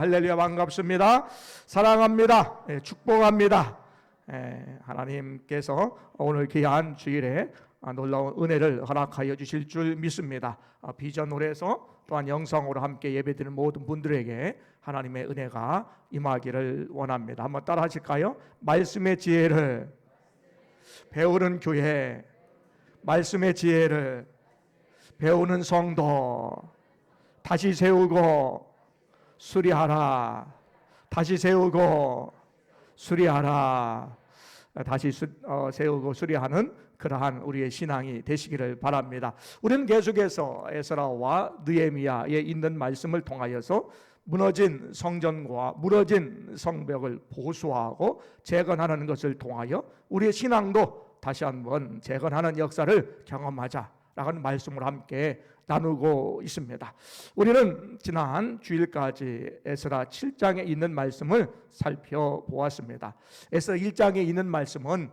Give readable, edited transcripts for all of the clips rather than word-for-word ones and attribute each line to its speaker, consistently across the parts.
Speaker 1: 할렐루야, 반갑습니다. 사랑합니다. 축복합니다. 하나님께서 오늘 귀한 주일에 놀라운 은혜를 허락하여 주실 줄 믿습니다. 비전홀에서 또한 영상으로 함께 예배드리는 모든 분들에게 하나님의 은혜가 임하기를 원합니다. 한번 따라 하실까요? 말씀의 지혜를 배우는 교회, 말씀의 지혜를 배우는 성도, 다시 세우고 수리하라. 다시 세우고 수리하라. 다시 세우고 수리하는 그러한 우리의 신앙이 되시기를 바랍니다. 우리는 계속해서 에스라와 느헤미야에 있는 말씀을 통하여서 무너진 성전과 무너진 성벽을 보수하고 재건하는 것을 통하여 우리의 신앙도 다시 한번 재건하는 역사를 경험하자라는 말씀을 함께 나누고 있습니다. 우리는 지난 주일까지 에스라 7장에 있는 말씀을 살펴보았습니다. 에스라 1장에 있는 말씀은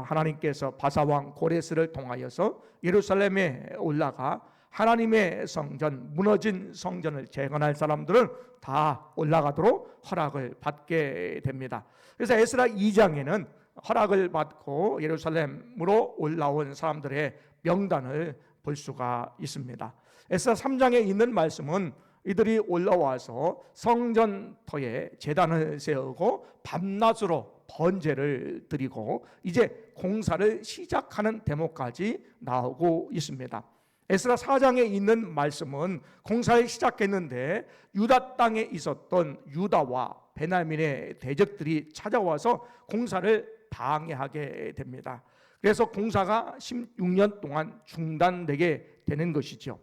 Speaker 1: 하나님께서 바사왕 고레스를 통하여서 예루살렘에 올라가 하나님의 성전, 무너진 성전을 재건할 사람들은 다 올라가도록 허락을 받게 됩니다. 그래서 에스라 2장에는 허락을 받고 예루살렘으로 올라온 사람들의 명단을 볼 수가 있습니다. 에스라 3장에 있는 말씀은 이들이 올라와서 성전터에 제단을 세우고 밤낮으로 번제를 드리고 이제 공사를 시작하는 대목까지 나오고 있습니다. 에스라 4장에 있는 말씀은 공사를 시작했는데 유다 땅에 있었던 유다와 베냐민의 대적들이 찾아와서 공사를 방해하게 됩니다. 그래서 공사가 16년 동안 중단되게 되는 것이죠.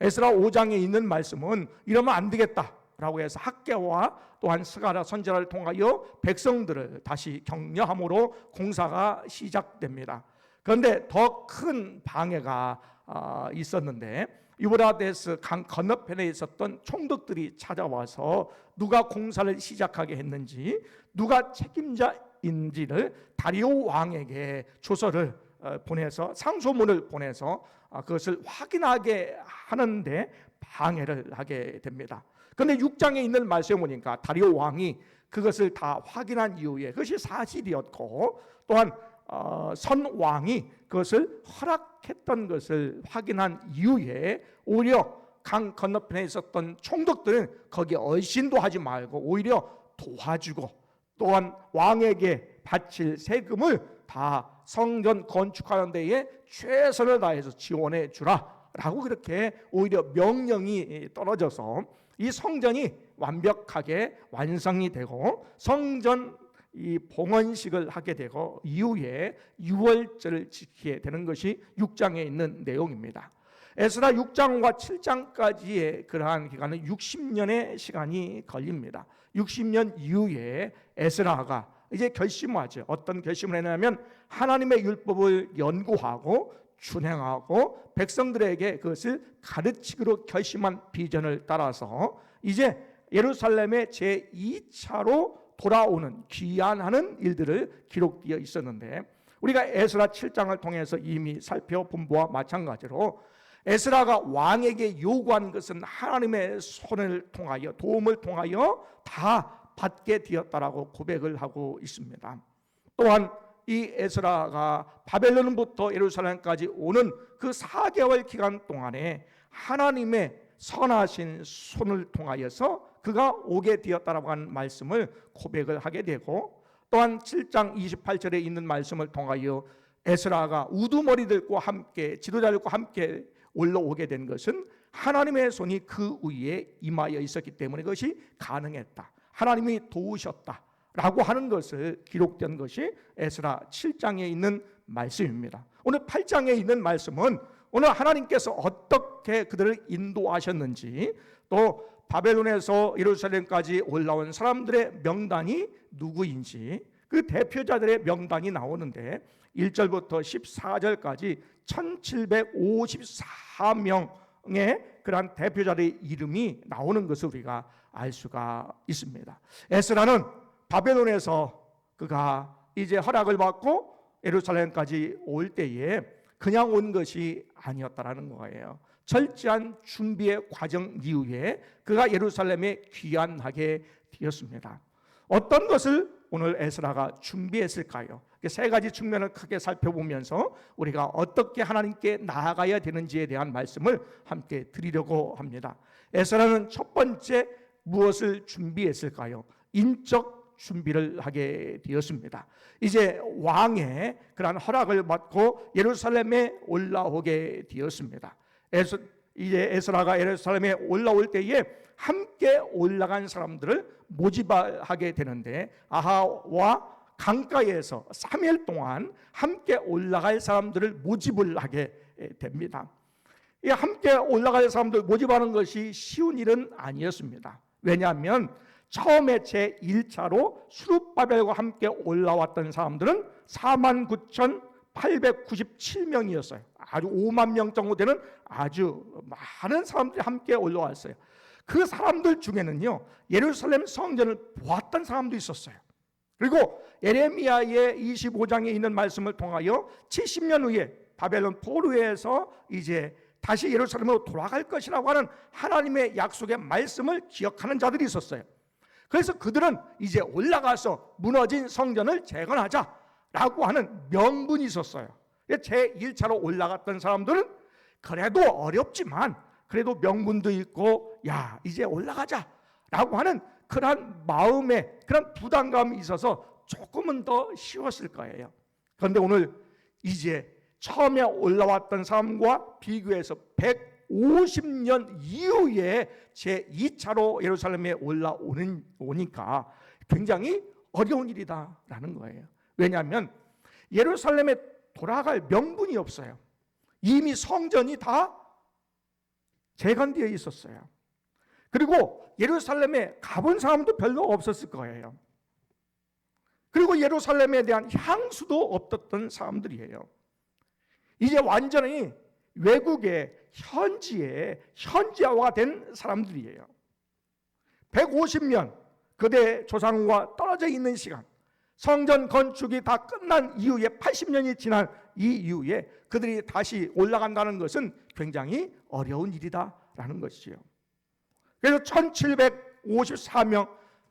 Speaker 1: 에스라 5장에 있는 말씀은 이러면 안 되겠다라고 해서 학개와 또한 스가랴 선지자를 통하여 백성들을 다시 격려함으로 공사가 시작됩니다. 그런데 더 큰 방해가 있었는데 유브라데스 강 건너편에 있었던 총독들이 찾아와서 누가 공사를 시작하게 했는지, 누가 책임자인지를 다리오 왕에게 조서를 보내서 상소문을 보내서 그것을 확인하게 하는데 방해를 하게 됩니다. 그런데 6장에 있는 말씀에 보니까 다리오 왕이 그것을 다 확인한 이후에 그것이 사실이었고 또한 선왕이 그것을 허락했던 것을 확인한 이후에 오히려 강 건너편에 있었던 총독들은 거기에 얼씬도 하지 말고 오히려 도와주고 또한 왕에게 바칠 세금을 다 성전 건축하는 데에 최선을 다해서 지원해 주라 라고 그렇게 오히려 명령이 떨어져서 이 성전이 완벽하게 완성이 되고 성전 이 봉헌식을 하게 되고 이후에 유월절을 지키게 되는 것이 6장에 있는 내용입니다. 에스라 6장과 7장까지의 그러한 기간은 60년의 시간이 걸립니다. 60년 이후에 에스라가 이제 결심하죠. 어떤 결심을 했냐면 하나님의 율법을 연구하고 준행하고 백성들에게 그것을 가르치기로 결심한 비전을 따라서 이제 예루살렘의 제2차로 돌아오는 귀환하는 일들을 기록되어 있었는데 우리가 에스라 7장을 통해서 이미 살펴본 바와 마찬가지로 에스라가 왕에게 요구한 것은 하나님의 손을 통하여 도움을 통하여 다 받게 되었다라고 고백을 하고 있습니다. 또한 이 에스라가 바벨론부터 예루살렘까지 오는 그 4개월 기간 동안에 하나님의 선하신 손을 통하여서 그가 오게 되었다라고 하는 말씀을 고백을 하게 되고 또한 7장 28절에 있는 말씀을 통하여 에스라가 우두머리들과 함께 지도자들과 함께 올라오게 된 것은 하나님의 손이 그 위에 임하여 있었기 때문에 그것이 가능했다. 하나님이 도우셨다라고 하는 것을 기록된 것이 에스라 7장에 있는 말씀입니다. 오늘 8장에 있는 말씀은 오늘 하나님께서 어떻게 그들을 인도하셨는지 또 바벨론에서 예루살렘까지 올라온 사람들의 명단이 누구인지 그 대표자들의 명단이 나오는데 1절부터 14절까지 1754명의 그러한 대표자들의 이름이 나오는 것을 우리가 알 수가 있습니다. 에스라는 바벨론에서 그가 이제 허락을 받고 예루살렘까지 올 때에 그냥 온 것이 아니었다라는 거예요. 철저한 준비의 과정 이후에 그가 예루살렘에 귀환하게 되었습니다. 어떤 것을 오늘 에스라가 준비했을까요? 세 가지 측면을 크게 살펴보면서 우리가 어떻게 하나님께 나아가야 되는지에 대한 말씀을 함께 드리려고 합니다. 에스라는 첫 번째 무엇을 준비했을까요? 인적 준비를 하게 되었습니다. 이제 왕의 그러한 허락을 받고 예루살렘에 올라오게 되었습니다. 이제 에스라가 예루살렘에 올라올 때에 함께 올라간 사람들을 모집하게 되는데, 아하와 강가에서 3일 동안 함께 올라갈 사람들을 모집을 하게 됩니다. 이 함께 올라갈 사람들 모집하는 것이 쉬운 일은 아니었습니다. 왜냐하면 처음에 제1차로 수룹바벨과 함께 올라왔던 사람들은 49,897명이었어요. 아주 5만 명 정도 되는 아주 많은 사람들이 함께 올라왔어요. 그 사람들 중에는요, 예루살렘 성전을 보았던 사람도 있었어요. 그리고 예레미야의 25장에 있는 말씀을 통하여 70년 후에 바벨론 포로에서 이제 다시 예루살렘으로 돌아갈 것이라고 하는 하나님의 약속의 말씀을 기억하는 자들이 있었어요. 그래서 그들은 이제 올라가서 무너진 성전을 재건하자라고 하는 명분이 있었어요. 제1차로 올라갔던 사람들은 그래도 어렵지만 그래도 명분도 있고, 야, 이제 올라가자라고 하는 그런 마음에 그런 부담감이 있어서 조금은 더 쉬웠을 거예요. 그런데 오늘 이제 처음에 올라왔던 사람과 비교해서 150년 이후에 제2차로 예루살렘에 올라오니까 굉장히 어려운 일이다라는 거예요. 왜냐하면 예루살렘에 돌아갈 명분이 없어요. 이미 성전이 다 재건되어 있었어요. 그리고 예루살렘에 가본 사람도 별로 없었을 거예요. 그리고 예루살렘에 대한 향수도 없었던 사람들이에요. 이제 완전히 외국의 현지화가 된 사람들이에요. 150년 그대 조상과 떨어져 있는 시간, 성전 건축이 다 끝난 이후에 80년이 지난 이 이후에 그들이 다시 올라간다는 것은 굉장히 어려운 일이다라는 것이죠. 그래서 1754명,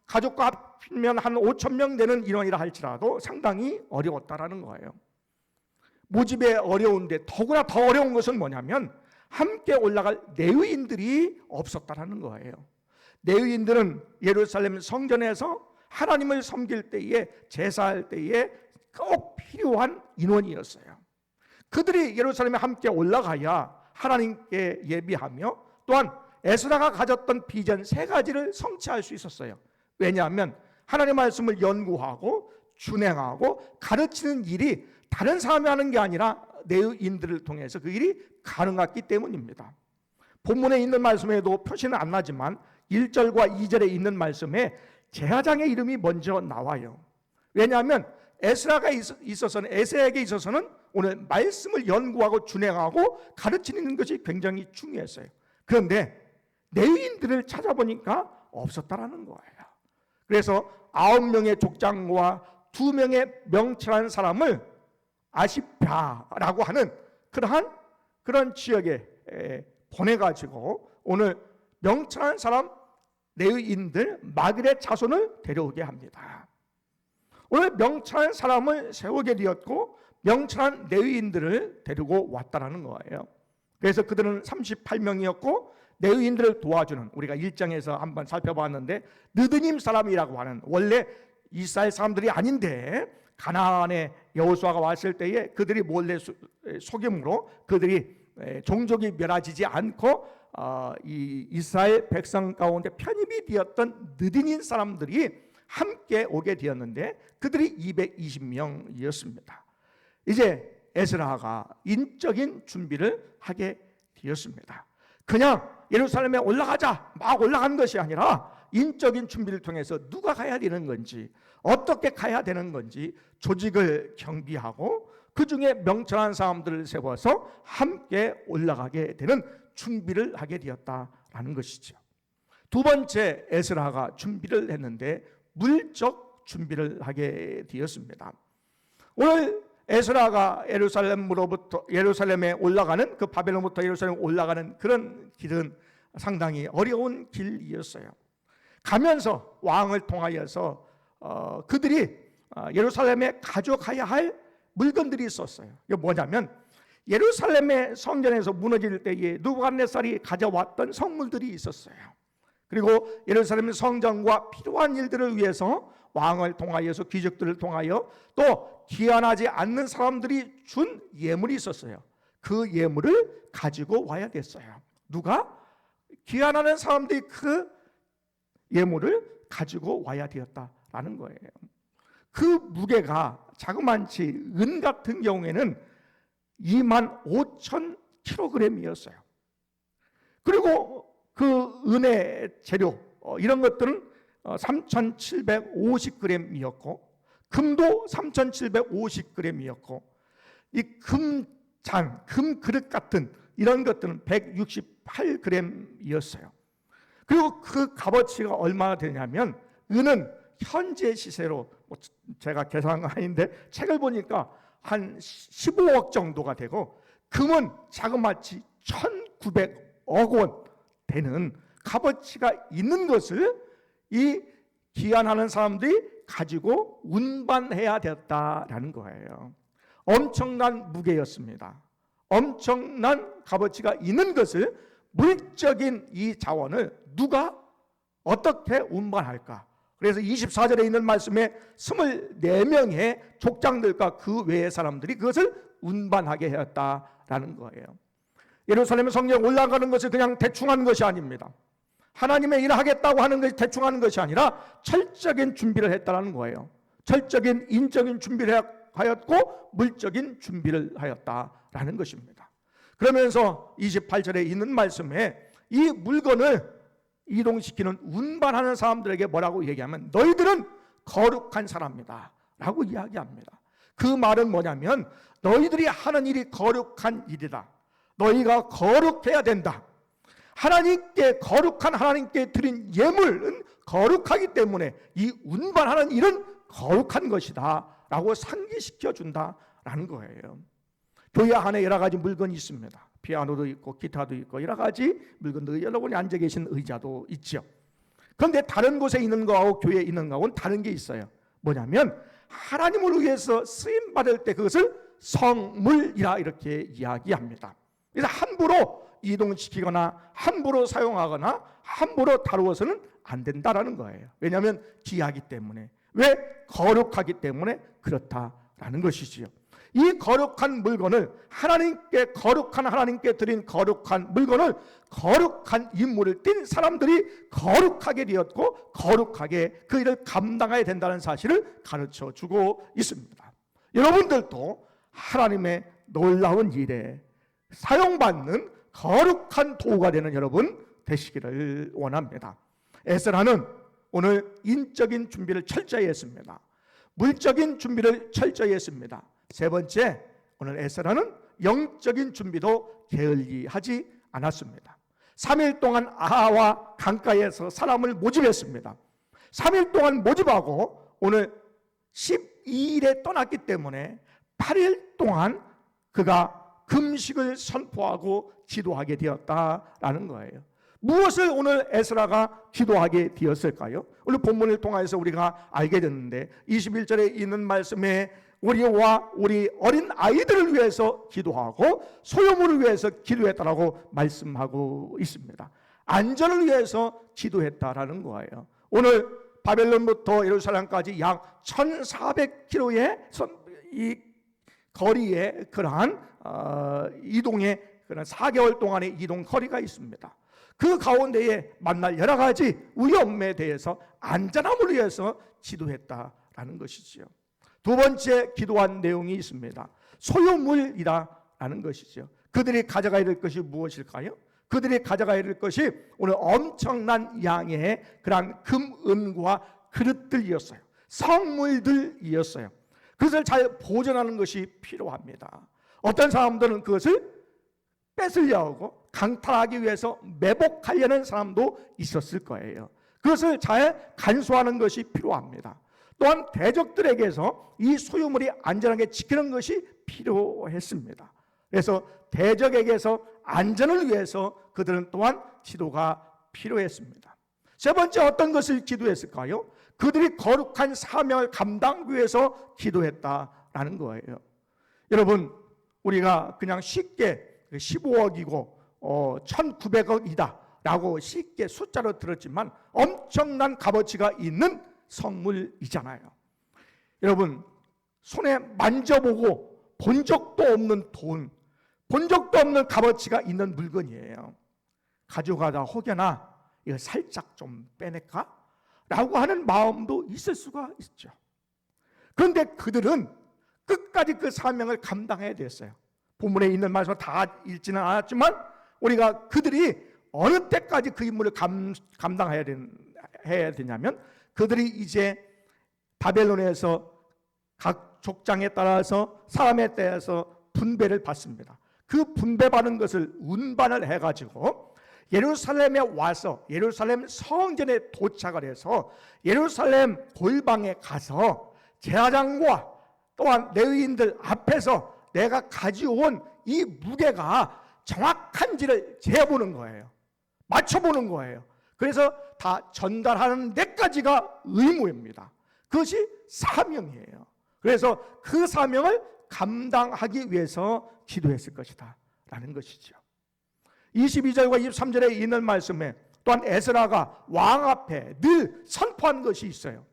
Speaker 1: 가족과 합치면 한 5,000명 되는 인원이라 할지라도 상당히 어려웠다라는 거예요. 모집에 어려운데 더구나 더 어려운 것은 뭐냐면 함께 올라갈 레위인들이 없었다라는 거예요. 레위인들은 예루살렘 성전에서 하나님을 섬길 때에, 제사할 때에 꼭 필요한 인원이었어요. 그들이 예루살렘에 함께 올라가야 하나님께 예비하며 또한 에스라가 가졌던 비전 3가지를 성취할 수 있었어요. 왜냐하면 하나님의 말씀을 연구하고 준행하고 가르치는 일이 다른 사람이 하는 게 아니라 레위인들을 통해서 그 일이 가능했기 때문입니다. 본문에 있는 말씀에도 표시는 안 나지만 1절과 2절에 있는 말씀에 제사장의 이름이 먼저 나와요. 왜냐하면 에스라에게 있어서는 오늘 말씀을 연구하고 준행하고 가르치는 것이 굉장히 중요했어요. 그런데 레위인들을 찾아보니까 없었다라는 거예요. 그래서 9명의 족장과 2명의 명철한 사람을 아시파라고 하는 그런 지역에 보내가지고 오늘 명철한 사람 레위인들 마길의 자손을 데려오게 합니다. 오늘 명철한 사람을 세우게 되었고 명철한 레위인들을 데리고 왔다라는 거예요. 그래서 그들은 38명이었고 레위인들을 도와주는, 우리가 1장에서 한번 살펴봤는데 느드님 사람이라고 하는, 원래 이스라엘 사람들이 아닌데 가나안에 여호수아가 왔을 때에 그들이 몰래 속임으로 그들이 종족이 멸하지 않고 이 이스라엘 백성 가운데 편입이 되었던 느딘인 사람들이 함께 오게 되었는데 그들이 220명이었습니다. 이제 에스라가 인적인 준비를 하게 되었습니다. 그냥 예루살렘에 올라가자 막 올라가는 것이 아니라 인적인 준비를 통해서 누가 가야 되는 건지, 어떻게 가야 되는 건지 조직을 경비하고 그 중에 명철한 사람들을 세워서 함께 올라가게 되는 준비를 하게 되었다라는 것이죠. 두 번째, 에스라가 준비를 했는데 물적 준비를 하게 되었습니다. 오늘 에스라가 예루살렘에 올라가는, 그 바벨론부터 예루살렘 올라가는 그런 길은 상당히 어려운 길이었어요. 가면서 왕을 통하여서 그들이 예루살렘에 가져가야 할 물건들이 있었어요. 이게 뭐냐면 예루살렘의 성전에서 무너질 때에 느부갓네살이 가져왔던 성물들이 있었어요. 그리고 예루살렘 성전과 필요한 일들을 위해서 왕을 통하여서, 귀족들을 통하여, 또 귀환하지 않는 사람들이 준 예물이 있었어요. 그 예물을 가지고 와야 됐어요. 누가? 귀환하는 사람들이 그 예물을 가지고 와야 되었다라는 거예요. 그 무게가 자그만치 은 같은 경우에는 25,000kg이었어요. 그리고 그 은의 재료 이런 것들은 3,750g이었고, 금도 3,750g이었고, 이 금잔, 금그릇 같은 이런 것들은 168g이었어요. 그리고 그 값어치가 얼마나 되냐면, 은은 현재 시세로 제가 계산한 아닌데 책을 보니까 한 15억 정도가 되고, 금은 자그마치 1,900억 원 되는 값어치가 있는 것을 이 귀환하는 사람들이 가지고 운반해야 되었다라는 거예요. 엄청난 무게였습니다. 엄청난 값어치가 있는 것을, 물적인 이 자원을 누가 어떻게 운반할까? 그래서 24절에 있는 말씀에 24명의 족장들과 그 외의 사람들이 그것을 운반하게 하였다라는 거예요. 예루살렘 성전에 올라가는 것이 그냥 대충 하는 것이 아닙니다. 하나님의 일을 하겠다고 하는 것이 대충 하는 것이 아니라 철저하게 준비를 했다는 거예요. 철저하게 인적인 준비를 하였고 물적인 준비를 하였다라는 것입니다. 그러면서 28절에 있는 말씀에 이 물건을 이동시키는, 운반하는 사람들에게 뭐라고 얘기하면, 너희들은 거룩한 사람이다 라고 이야기합니다. 그 말은 뭐냐면, 너희들이 하는 일이 거룩한 일이다. 너희가 거룩해야 된다. 하나님께, 거룩한 하나님께 드린 예물은 거룩하기 때문에 이 운반하는 일은 거룩한 것이다 라고 상기시켜 준다라는 거예요. 교회 안에 여러 가지 물건이 있습니다. 피아노도 있고 기타도 있고 여러 가지 물건들, 여러분이 앉아 계신 의자도 있죠. 그런데 다른 곳에 있는 거하고 교회에 있는 거하고는 다른 게 있어요. 뭐냐면 하나님을 위해서 쓰임 받을 때 그것을 성물이라 이렇게 이야기합니다. 그래서 함부로 이동시키거나 함부로 사용하거나 함부로 다루어서는 안 된다라는 거예요. 왜냐하면 귀하기 때문에, 왜? 거룩하기 때문에 그렇다라는 것이지요. 이 거룩한 물건을, 하나님께, 거룩한 하나님께 드린 거룩한 물건을 거룩한 임무를 띈 사람들이 거룩하게 되었고 거룩하게 그 일을 감당해야 된다는 사실을 가르쳐 주고 있습니다. 여러분들도 하나님의 놀라운 일에 사용받는 거룩한 도구가 되는 여러분 되시기를 원합니다. 에스라는 오늘 인적인 준비를 철저히 했습니다. 물적인 준비를 철저히 했습니다. 세 번째, 오늘 에스라는 영적인 준비도 게을리하지 않았습니다. 3일 동안 아하와 강가에서 사람을 모집했습니다. 3일 동안 모집하고 오늘 12일에 떠났기 때문에 8일 동안 그가 금식을 선포하고 기도하게 되었다라는 거예요. 무엇을 오늘 에스라가 기도하게 되었을까요? 오늘 본문을 통해서 우리가 알게 됐는데 21절에 있는 말씀에 우리와 우리 어린 아이들을 위해서 기도하고 소유물을 위해서 기도했다라고 말씀하고 있습니다. 안전을 위해서 기도했다라는 거예요. 오늘 바벨론부터 예루살렘까지 약 1,400km의 이 거리에 그러한 이동의 그런 4개월 동안의 이동 거리가 있습니다. 그 가운데에 만날 여러 가지 위험에 대해서 안전함을 위해서 기도했다라는 것이지요. 두 번째 기도한 내용이 있습니다. 소유물이라는 것이죠. 그들이 가져가야 될 것이 무엇일까요? 그들이 가져가야 될 것이 오늘 엄청난 양의 그런 금, 은과 그릇들이었어요. 성물들이었어요. 그것을 잘 보존하는 것이 필요합니다. 어떤 사람들은 그것을 뺏으려고 하고 강탈하기 위해서 매복하려는 사람도 있었을 거예요. 그것을 잘 간수하는 것이 필요합니다. 또한 대적들에게서 이 소유물이 안전하게 지키는 것이 필요했습니다. 그래서 대적에게서 안전을 위해서 그들은 또한 지도가 필요했습니다. 세 번째, 어떤 것을 기도했을까요? 그들이 거룩한 사명을 감당하기 위해서 기도했다라는 거예요. 여러분, 우리가 그냥 쉽게 15억이고 1900억이다 라고 쉽게 숫자로 들었지만 엄청난 값어치가 있는 성물이잖아요. 여러분, 손에 만져보고 본 적도 없는 돈, 본 적도 없는 값어치가 있는 물건이에요. 가져가다 혹여나 이거 살짝 좀 빼낼까? 라고 하는 마음도 있을 수가 있죠. 그런데 그들은 끝까지 그 사명을 감당해야 됐어요. 본문에 있는 말씀을 다 읽지는 않았지만 우리가 그들이 어느 때까지 그 임무를 감당해야 되냐면, 그들이 이제 바벨론에서 각 족장에 따라서 사람에 따라서 분배를 받습니다. 그 분배받은 것을 운반을 해가지고 예루살렘에 와서 예루살렘 성전에 도착을 해서 예루살렘 골방에 가서 제사장과 또한 레위인들 앞에서 내가 가져온 이 무게가 정확한지를 재보는 거예요. 맞춰보는 거예요. 그래서 다 전달하는 데까지가 의무입니다. 그것이 사명이에요. 그래서 그 사명을 감당하기 위해서 기도했을 것이다 라는 것이죠. 22절과 23절에 있는 말씀에 또한 에스라가 왕 앞에 늘 선포한 것이 있어요.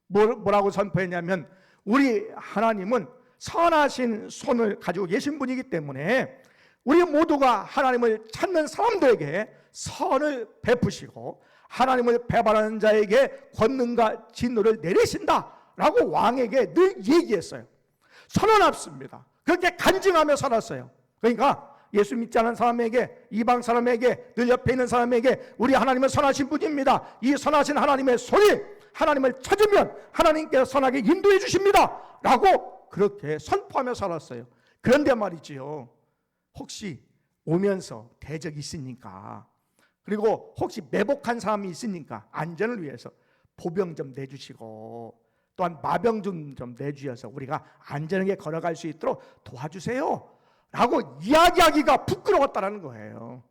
Speaker 1: 뭐라고 선포했냐면, 우리 하나님은 선하신 손을 가지고 계신 분이기 때문에 우리 모두가 하나님을 찾는 사람들에게 선을 베푸시고 하나님을 배반하는 자에게 권능과 진노를 내리신다 라고 왕에게 늘 얘기했어요. 선언했습니다. 그렇게 간증하며 살았어요. 그러니까 예수 믿지 않은 사람에게, 이방 사람에게, 늘 옆에 있는 사람에게 우리 하나님은 선하신 분입니다. 이 선하신 하나님의 손이 하나님을 찾으면 하나님께서 선하게 인도해 주십니다 라고 그렇게 선포하며 살았어요. 그런데 말이지요, 혹시 오면서 대적이 있으니까, 그리고 혹시 매복한 사람이 있으니까 안전을 위해서 보병 좀 내주시고 또한 마병 좀 내주셔서 우리가 안전하게 걸어갈 수 있도록 도와주세요 라고 이야기하기가 부끄러웠다는 거예요.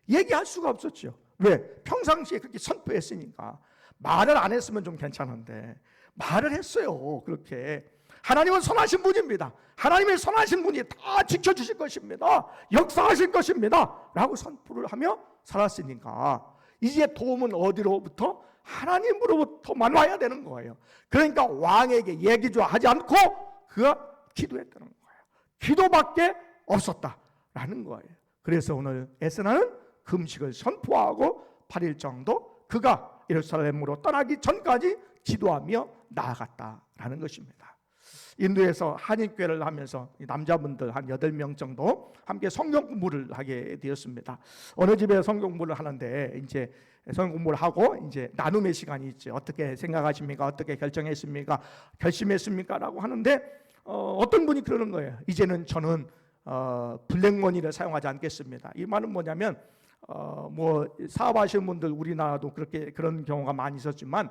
Speaker 1: 얘기할 수가 없었죠. 왜? 평상시에 그렇게 선포했으니까. 말을 안 했으면 좀 괜찮은데 말을 했어요. 그렇게 하나님은 선하신 분입니다. 하나님의 선하신 분이 다 지켜주실 것입니다. 역사하실 것입니다 라고 선포를 하며 살았으니까 이제 도움은 어디로부터? 하나님으로부터만 와야 되는 거예요. 그러니까 왕에게 얘기도 하지 않고 그가 기도했다는 거예요. 기도밖에 없었다라는 거예요. 그래서 오늘 에스라는 금식을 선포하고 8일 정도 그가 예루살렘으로 떠나기 전까지 기도하며 나아갔다라는 것입니다. 인도에서 한인교회를 하면서 남자분들 한 8명 정도 함께 성경 공부를 하게 되었습니다. 어느 집에 성경 공부를 하는데 이제 성경 공부를 하고 이제 나눔의 시간이 있죠. 어떻게 생각하십니까? 어떻게 결정했습니까? 결심했습니까? 라고 하는데 어떤 분이 그러는 거예요. 이제는 저는 블랙머니를 사용하지 않겠습니다. 이 말은 뭐냐면 뭐 사업하시는 분들 우리나라도 그런 경우가 많이 있었지만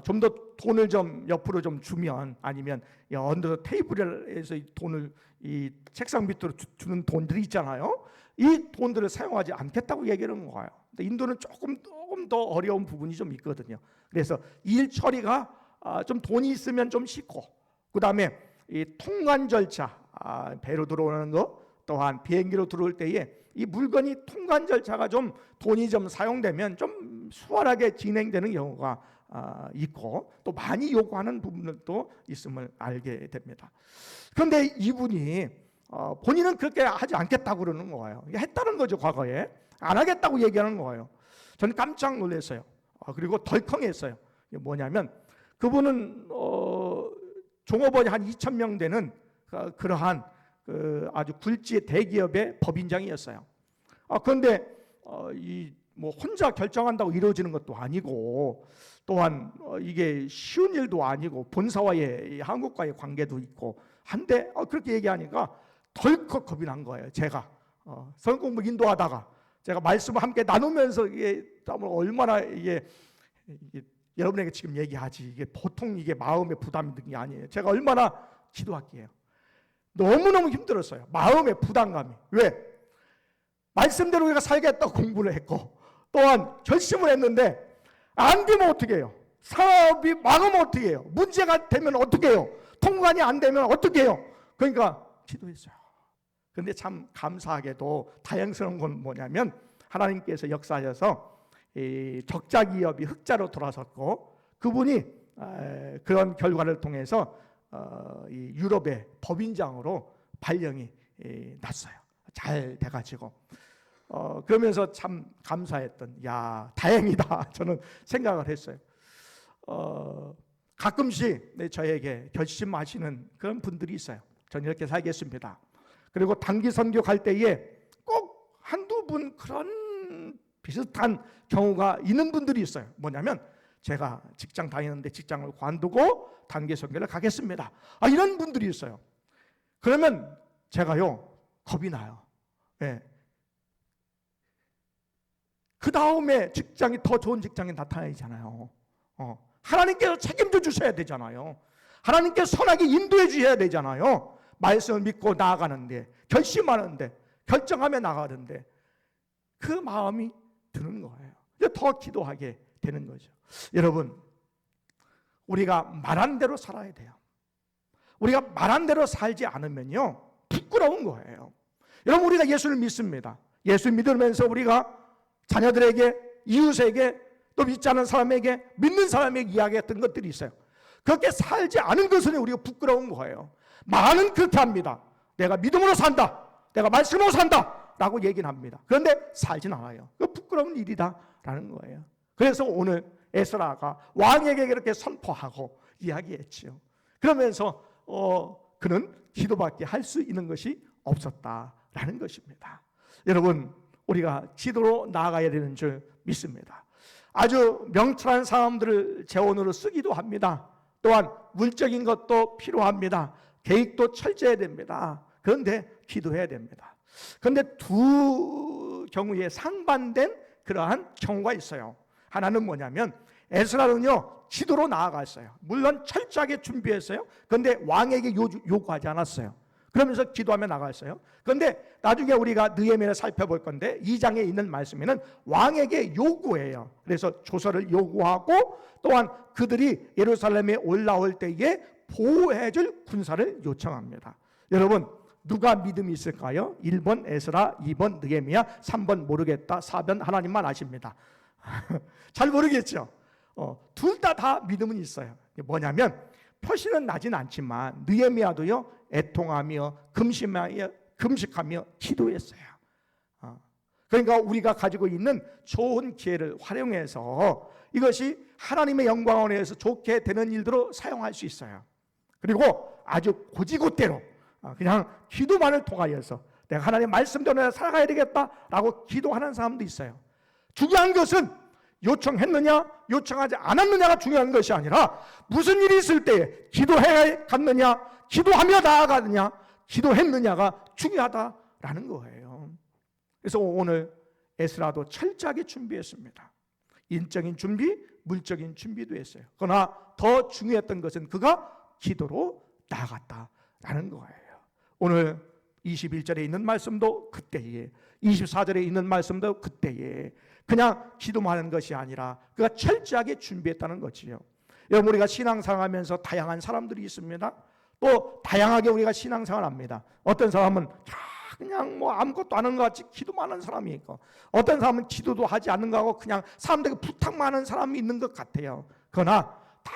Speaker 1: 좀 더 돈을 좀 옆으로 좀 주면, 아니면 언더 테이블에서 돈을 이 책상 밑으로 주는 돈들이 있잖아요. 이 돈들을 사용하지 않겠다고 얘기하는 거예요. 근데 인도는 조금 더 어려운 부분이 좀 있거든요. 그래서 일 처리가 좀 돈이 있으면 좀 쉽고, 그 다음에 이 통관 절차, 배로 들어오는 거, 또한 비행기로 들어올 때에 이 물건이 통관 절차가 좀 돈이 좀 사용되면 좀 수월하게 진행되는 경우가 있고 또 많이 요구하는 부분도 있음을 알게 됩니다. 그런데 이분이 본인은 그렇게 하지 않겠다고 그러는 거예요. 했다는 거죠. 과거에 안 하겠다고 얘기하는 거예요. 저는 깜짝 놀랐어요. 그리고 덜컹했어요. 뭐냐면 그분은 종업원이 한 2,000명 되는 그러한 아주 굴지 대기업의 법인장이었어요. 그런데 뭐 혼자 결정한다고 이루어지는 것도 아니고, 또한 이게 쉬운 일도 아니고 본사와의 한국과의 관계도 있고 한데 그렇게 얘기하니까 덜컥 겁이 난 거예요. 제가 성경 공부 인도하다가 제가 말씀을 함께 나누면서 이게 얼마나 이게 여러분에게 지금 얘기하지, 이게 보통 이게 마음의 부담이 든 게 아니에요. 제가 얼마나 기도할게요. 너무너무 힘들었어요. 마음의 부담감이. 왜? 말씀대로 우리가 살겠다고 공부를 했고, 또한 결심을 했는데 안 되면 어떻게 해요? 사업이 망하면 어떻게 해요? 문제가 되면 어떻게 해요? 통관이 안 되면 어떻게 해요? 그러니까 기도했어요. 그런데 참 감사하게도 다행스러운 건 뭐냐면, 하나님께서 역사하셔서 이 적자 기업이 흑자로 돌아섰고, 그분이 그런 결과를 통해서 이 유럽의 법인장으로 발령이 났어요. 잘 돼가지고 그러면서 참 감사했던, 야 다행이다 저는 생각을 했어요. 가끔씩 저에게 결심하시는 그런 분들이 있어요. 저는 이렇게 살겠습니다. 그리고 단기 선교 갈 때에 꼭 한두 분 그런 비슷한 경우가 있는 분들이 있어요. 뭐냐면, 제가 직장 다니는데 직장을 관두고 단기 선교를 가겠습니다. 이런 분들이 있어요. 그러면 제가요 겁이 나요. 네. 그 다음에 직장이 더 좋은 직장이 나타나잖아요. 하나님께서 책임져 주셔야 되잖아요. 하나님께서 선하게 인도해 주셔야 되잖아요. 말씀을 믿고 나아가는데, 결심하는데, 결정하며 나가는데 그 마음이 드는 거예요. 더 기도하게 되는 거죠. 여러분, 우리가 말한 대로 살아야 돼요. 우리가 말한 대로 살지 않으면요 부끄러운 거예요. 여러분, 우리가 예수를 믿습니다. 예수 믿으면서 우리가 자녀들에게, 이웃에게, 또 믿지 않은 사람에게, 믿는 사람에게 이야기했던 것들이 있어요. 그렇게 살지 않은 것은 우리가 부끄러운 거예요. 말은 그렇게 합니다. 내가 믿음으로 산다, 내가 말씀으로 산다 라고 얘기는 합니다. 그런데 살진 않아요. 그 부끄러운 일이다라는 거예요. 그래서 오늘 에스라가 왕에게 그렇게 선포하고 이야기했지요. 그러면서 그는 기도밖에 할 수 있는 것이 없었다라는 것입니다. 여러분, 우리가 기도로 나아가야 되는 줄 믿습니다. 아주 명철한 사람들을 재원으로 쓰기도 합니다. 또한 물적인 것도 필요합니다. 계획도 철저해야 됩니다. 그런데 기도해야 됩니다. 그런데 두 경우에 상반된 그러한 경우가 있어요. 하나는 뭐냐면, 에스라는요 기도로 나아갔어요. 물론 철저하게 준비했어요. 그런데 왕에게 요구하지 않았어요. 그러면서 기도하며 나갔어요. 그런데 나중에 우리가 느헤미야를 살펴볼 건데 2장에 있는 말씀에는 왕에게 요구해요. 그래서 조서를 요구하고, 또한 그들이 예루살렘에 올라올 때에 보호해줄 군사를 요청합니다. 여러분, 누가 믿음이 있을까요? 1번 에스라, 2번 느헤미야, 3번 모르겠다, 4번 하나님만 아십니다. 잘 모르겠죠? 둘 다 믿음은 있어요. 뭐냐면, 표시는 나진 않지만 느헤미야도요 애통하며 금식하며 기도했어요. 그러니까 우리가 가지고 있는 좋은 기회를 활용해서 이것이 하나님의 영광을 위해서 좋게 되는 일들로 사용할 수 있어요. 그리고 아주 고지고대로 그냥 기도만을 통하여서 내가 하나님의 말씀대로 살아가야 되겠다라고 기도하는 사람도 있어요. 중요한 것은 요청했느냐 요청하지 않았느냐가 중요한 것이 아니라, 무슨 일이 있을 때 기도해 갔느냐, 기도하며 나아가느냐, 기도했느냐가 중요하다라는 거예요. 그래서 오늘 에스라도 철저하게 준비했습니다. 인적인 준비, 물적인 준비도 했어요. 그러나 더 중요했던 것은 그가 기도로 나아갔다라는 거예요. 오늘 21절에 있는 말씀도 그때에, 24절에 있는 말씀도 그때에 그냥 기도만 하는 것이 아니라 그가 철저하게 준비했다는 거지요. 여러분, 우리가 신앙생활하면서 다양한 사람들이 있습니다. 또 다양하게 우리가 신앙생활 합니다. 어떤 사람은 그냥 뭐 아무것도 안 하는 것 같이 기도만 하는 사람이 있고, 어떤 사람은 기도도 하지 않는 거 하고 그냥 사람들에게 부탁만 하는 사람이 있는 것 같아요. 그러나 다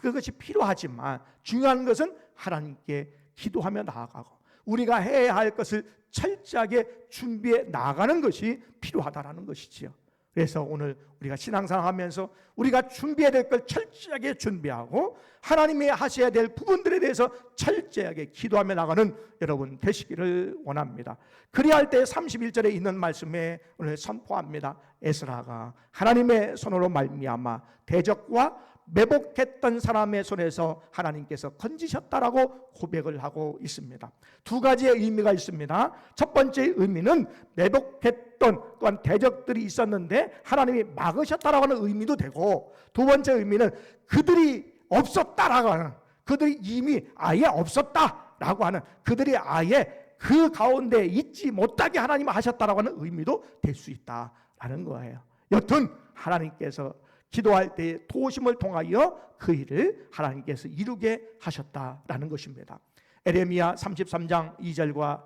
Speaker 1: 그것이 필요하지만 중요한 것은 하나님께 기도하며 나아가고 우리가 해야 할 것을 철저하게 준비해 나가는 것이 필요하다라는 것이지요. 그래서 오늘 우리가 신앙생활 하면서 우리가 준비해야 될 걸 철저하게 준비하고 하나님이 하셔야 될 부분들에 대해서 철저하게 기도하며 나가는 여러분 되시기를 원합니다. 그리할 때 31절에 있는 말씀에 오늘 선포합니다. 에스라가 하나님의 손으로 말미암아 대적과 매복했던 사람의 손에서 하나님께서 건지셨다라고 고백을 하고 있습니다. 두 가지의 의미가 있습니다. 첫 번째 의미는 매복했던 했던 또한 대적들이 있었는데 하나님이 막으셨다라고 하는 의미도 되고, 두 번째 의미는 그들이 없었다라고 하는, 그들이 이미 아예 없었다라고 하는, 그들이 아예 그 가운데 있지 못하게 하나님 하셨다라고 하는 의미도 될 수 있다라는 거예요. 여튼 하나님께서 기도할 때의 도우심을 통하여 그 일을 하나님께서 이루게 하셨다라는 것입니다. 에레미야 33장 2절과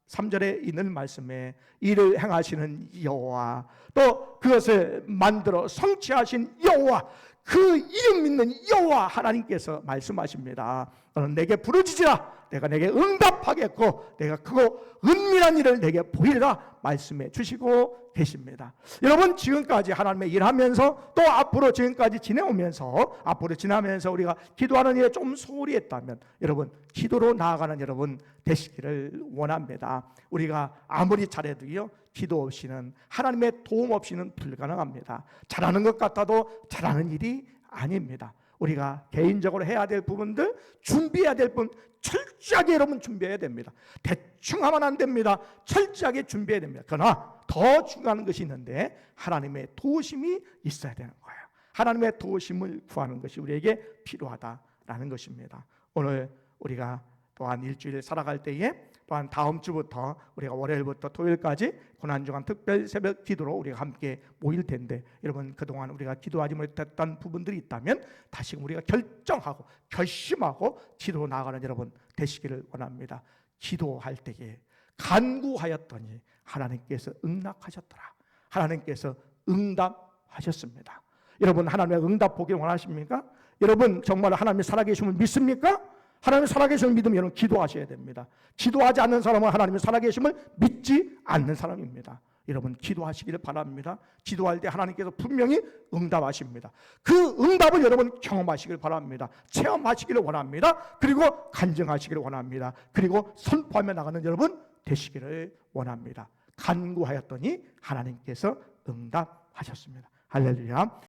Speaker 1: 3절에 있는 말씀에 이를 행하시는 여호와, 또 그것을 만들어 성취하신 여호와, 그 이름 믿는 여호와 하나님께서 말씀하십니다. 너는 내게 부르짖으라, 내가 내게 응답하겠고 내가 크고 은밀한 일을 내게 보이리라 말씀해 주시고 계십니다. 여러분, 지금까지 하나님의 일하면서 또 앞으로 지금까지 지내오면서 앞으로 지나면서 우리가 기도하는 일에 좀 소홀히 했다면 여러분, 기도로 나아가는 여러분 되시기를 원합니다. 우리가 아무리 잘해도요, 기도 없이는, 하나님의 도움 없이는 불가능합니다. 잘하는 것 같아도 잘하는 일이 아닙니다. 우리가 개인적으로 해야 될 부분들, 준비해야 될 부분 철저하게 여러분 준비해야 됩니다. 대충 하면 안 됩니다. 철저하게 준비해야 됩니다. 그러나 더 중요한 것이 있는데 하나님의 도우심이 있어야 되는 거예요. 하나님의 도우심을 구하는 것이 우리에게 필요하다라는 것입니다. 오늘 우리가 또한 일주일 살아갈 때에 또한 다음 주부터 우리가 월요일부터 토요일까지 고난주간 특별 새벽 기도로 우리가 함께 모일 텐데, 여러분 그동안 우리가 기도하지 못했던 부분들이 있다면 다시금 우리가 결정하고 결심하고 기도로 나아가는 여러분 되시기를 원합니다. 기도할 때에 간구하였더니 하나님께서 응답하셨더라. 하나님께서 응답하셨습니다. 여러분, 하나님의 응답 보기를 원하십니까? 여러분 정말 하나님의 살아계심을 믿습니까? 하나님의 살아계심을 믿으면 여러분 기도하셔야 됩니다. 기도하지 않는 사람은 하나님의 살아계심을 믿지 않는 사람입니다. 여러분 기도하시기를 바랍니다. 기도할 때 하나님께서 분명히 응답하십니다. 그 응답을 여러분 경험하시길 바랍니다. 체험하시기를 원합니다. 그리고 간증하시기를 원합니다. 그리고 선포하며 나가는 여러분 되시기를 원합니다. 간구하였더니 하나님께서 응답하셨습니다. 할렐루야.